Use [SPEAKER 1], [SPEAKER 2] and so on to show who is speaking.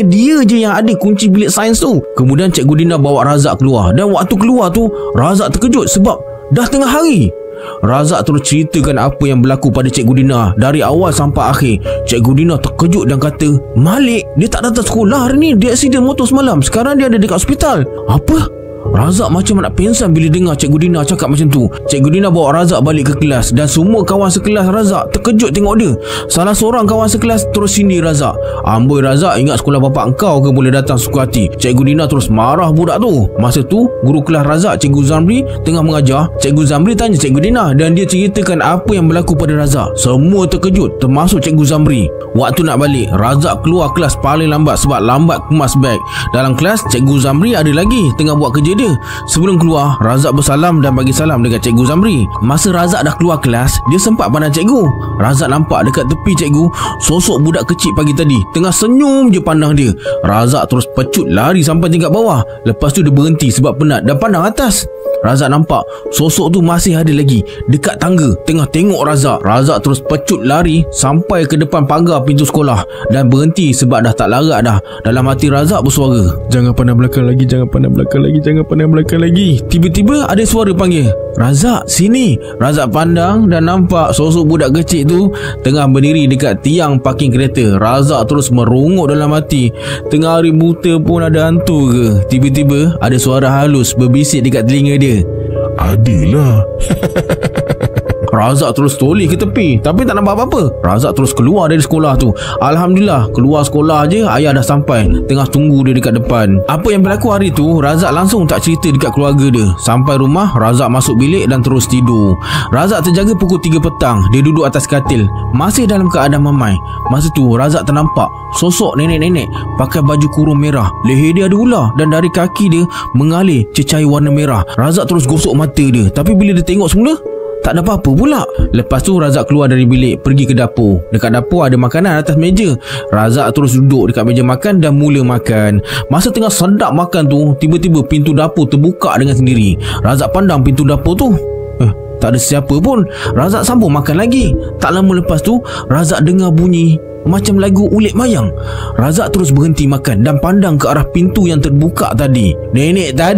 [SPEAKER 1] dia je yang ada kunci bilik sains tu. Kemudian Cikgu Dina bawa Razak keluar. Dan waktu keluar tu, Razak terkejut sebab dah tengah hari. Razak terus ceritakan apa yang berlaku pada Cikgu Dina dari awal sampai akhir. Cikgu Dina terkejut dan kata, Malik, dia tak datang sekolah hari ni. Dia aksiden motor semalam. Sekarang dia ada dekat hospital. Apa? Razak macam nak pingsan bila dengar Cikgu Dina cakap macam tu. Cikgu Dina bawa Razak balik ke kelas dan semua kawan sekelas Razak terkejut tengok dia. Salah seorang kawan sekelas terus sindir Razak. Amboi Razak, ingat sekolah bapak engkau ke boleh datang suka hati? Cikgu Dina terus marah budak tu. Masa tu guru kelas Razak, Cikgu Zamri, tengah mengajar. Cikgu Zamri tanya Cikgu Dina dan dia ceritakan apa yang berlaku pada Razak. Semua terkejut termasuk Cikgu Zamri. Waktu nak balik, Razak keluar kelas paling lambat sebab lambat kemas beg. Dalam kelas, Cikgu Zamri ada lagi tengah buat kerja dia. Sebelum keluar, Razak bersalam dan bagi salam dekat Cikgu Zamri. Masa Razak dah keluar kelas, dia sempat pandang cikgu. Razak nampak dekat tepi cikgu sosok budak kecil pagi tadi tengah senyum je pandang dia. Razak terus pecut lari sampai tingkat bawah. Lepas tu dia berhenti sebab penat dan pandang atas. Razak nampak sosok tu masih ada lagi dekat tangga tengah tengok Razak. Razak terus pecut lari sampai ke depan pagar pintu sekolah dan berhenti sebab dah tak larat dah. Dalam hati Razak bersuara, jangan pandang belakang lagi, jangan pandang belakang lagi, jangan pandang belakang lagi. Tiba-tiba ada suara panggil, Razak, sini. Razak pandang dan nampak sosok budak kecil tu tengah berdiri dekat tiang parking kereta. Razak terus merunguk dalam hati, tengah hari buta pun ada hantu ke? Tiba-tiba ada suara halus berbisik dekat telinga dia, Adalah. Razak terus toleh ke tepi tapi tak nampak apa-apa. Razak terus keluar dari sekolah tu. Alhamdulillah, keluar sekolah je ayah dah sampai, tengah tunggu dia dekat depan. Apa yang berlaku hari tu, Razak langsung tak cerita dekat keluarga dia. Sampai rumah, Razak masuk bilik dan terus tidur. Razak terjaga pukul 3 petang. Dia duduk atas katil masih dalam keadaan mamai. Masa tu Razak ternampak sosok nenek-nenek pakai baju kurung merah. Leher dia ada ular dan dari kaki dia mengalir cecair warna merah. Razak terus gosok mata dia, tapi bila dia tengok semula, tak ada apa-apa pula. Lepas tu Razak keluar dari bilik, pergi ke dapur. Dekat dapur ada makanan atas meja. Razak terus duduk dekat meja makan dan mula makan. Masa tengah sedap makan tu, tiba-tiba pintu dapur terbuka dengan sendiri. Razak pandang pintu dapur tu, tak ada siapa pun. Razak sambung makan lagi. Tak lama lepas tu, Razak dengar bunyi macam lagu ulit mayang. Razak terus berhenti makan dan pandang ke arah pintu yang terbuka tadi. Nenek tadi